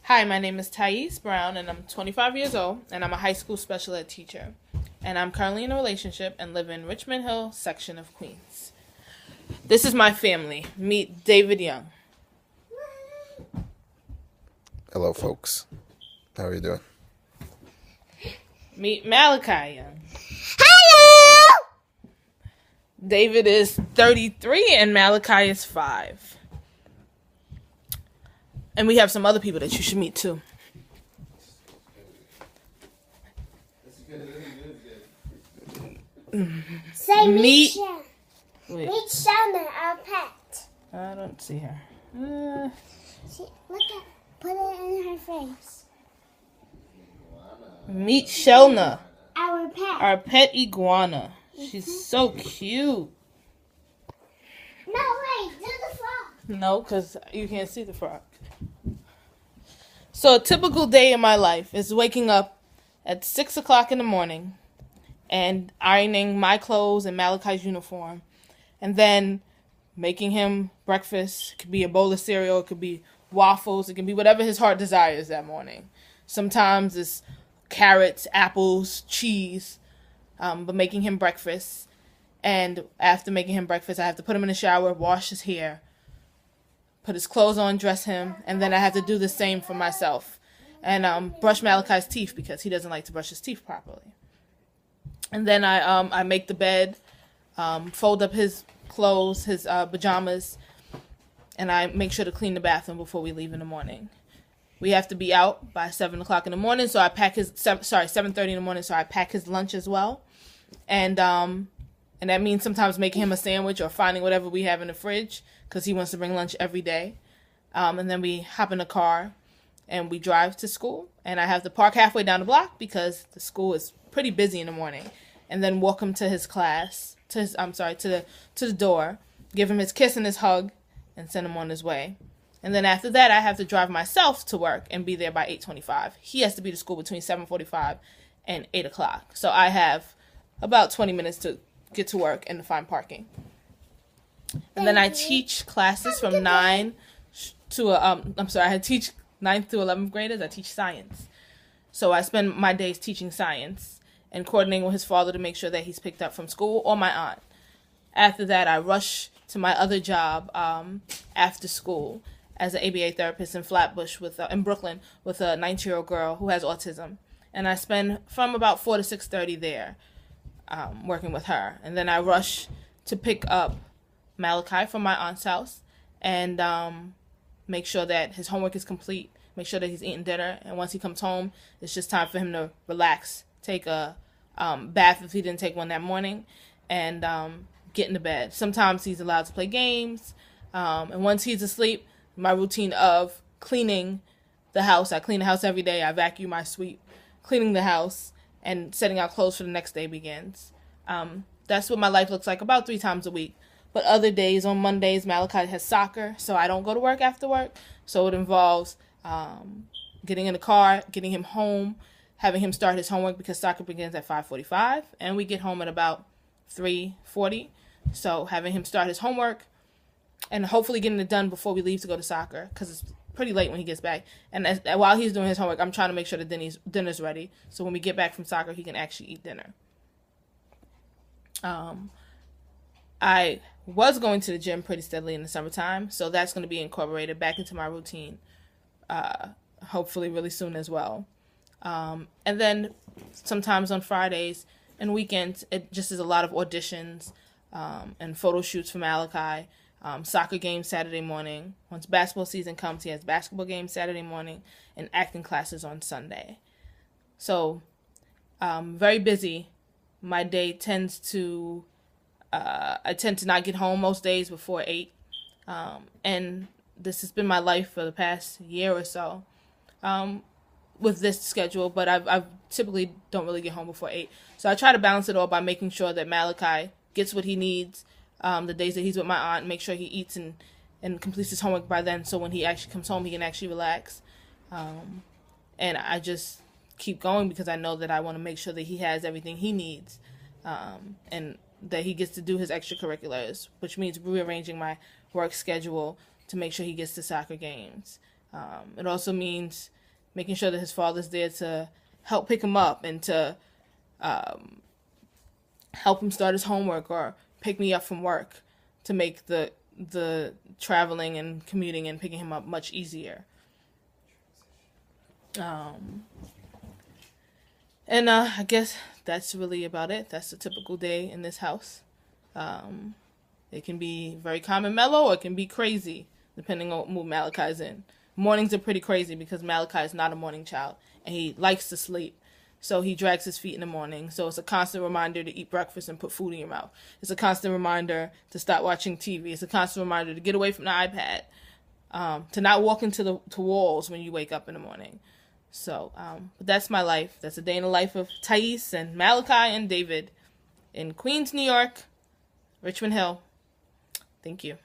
Hi, my name is Thais Brown, and I'm 25 years old, and I'm a high school special ed teacher. And I'm currently in a relationship and live in Richmond Hill section of Queens. This is my family. Meet David Young. Hello, folks. How are you doing? Meet Malachi Young. Hello! David is 33 and Malachi is 5. And we have some other people that you should meet too. Say Meet- Meet Wait, Shona, our pet. I don't see her. Look at, put it in her face. Meet Shelna, Our pet. our pet iguana. She's so cute. No, wait, do the frog. No, because you can't see the frog. So a typical day in my life is waking up at 6 o'clock in the morning and ironing my clothes and Malachi's uniform, and then making him breakfast. It could be a bowl of cereal, it could be waffles, it can be whatever his heart desires that morning. Sometimes it's carrots, apples, cheese, but making him breakfast. And after making him breakfast, I have to put him in the shower, wash his hair, put his clothes on, dress him, and then I have to do the same for myself. And brush Malachi's teeth because he doesn't like to brush his teeth properly. And then I make the bed, fold up his clothes, his pajamas, and I make sure to clean the bathroom before we leave in the morning. We have to be out by 7 o'clock in the morning, so I pack 7:30 in the morning, so I pack his lunch as well. And that means sometimes making him a sandwich or finding whatever we have in the fridge because he wants to bring lunch every day. And then we hop in the car and we drive to school. And I have to park halfway down the block because the school is pretty busy in the morning. And then walk him to his class, to the door, give him his kiss and his hug, and send him on his way. And then after that, I have to drive myself to work and be there by 8:25. He has to be to school between 7:45 and 8 o'clock. So I have about 20 minutes to get to work and to find parking. And then I teach classes from 9 to, I teach 9th through 11th graders. I teach science. So I spend my days teaching science and coordinating with his father to make sure that he's picked up from school, or my aunt. After that, I rush to my other job after school as an ABA therapist in Flatbush in Brooklyn with a 19-year-old girl who has autism. And I spend from about 4 to 6:30 there working with her. And then I rush to pick up Malachi from my aunt's house and make sure that his homework is complete, make sure that he's eating dinner. And once he comes home, it's just time for him to relax, take a bath if he didn't take one that morning, and get into bed. Sometimes he's allowed to play games. And once he's asleep, my routine of cleaning the house. I clean the house every day. I vacuum, I sweep, cleaning the house, and setting out clothes for the next day begins. That's what my life looks like about 3 times a week. But other days, on Mondays, Malachi has soccer, so I don't go to work after work. So it involves getting in the car, getting him home, having him start his homework because soccer begins at 5:45, and we get home at about 3:40. So having him start his homework and hopefully getting it done before we leave to go to soccer because it's pretty late when he gets back. And while he's doing his homework, I'm trying to make sure that dinner's ready. So when we get back from soccer, he can actually eat dinner. I was going to the gym pretty steadily in the summertime, so that's going to be incorporated back into my routine, hopefully really soon as well. And then sometimes on Fridays and weekends, it just is a lot of auditions and photo shoots for Malachi. Soccer games Saturday morning. Once basketball season comes, he has basketball games Saturday morning and acting classes on Sunday. So, very busy. My day tends to, I tend to not get home most days before 8. And this has been my life for the past year or so with this schedule, but I've typically don't really get home before 8. So I try to balance it all by making sure that Malachi gets what he needs the days that he's with my aunt, make sure he eats and completes his homework by then, so when he actually comes home, he can actually relax. And I just keep going because I know that I want to make sure that he has everything he needs, and that he gets to do his extracurriculars, which means rearranging my work schedule to make sure he gets to soccer games. It also means making sure that his father's there to help pick him up and to help him start his homework or pick me up from work to make the traveling and commuting and picking him up much easier. And I guess that's really about it. That's a typical day in this house. It can be very calm and mellow, or it can be crazy, depending on what mood Malachi's in. Mornings are pretty crazy because Malachi is not a morning child, and he likes to sleep. So he drags his feet in the morning. So it's a constant reminder to eat breakfast and put food in your mouth. It's a constant reminder to stop watching TV. It's a constant reminder to get away from the iPad, to not walk into walls when you wake up in the morning. So, but that's my life. That's a day in the life of Thais and Malachi and David in Queens, New York, Richmond Hill. Thank you.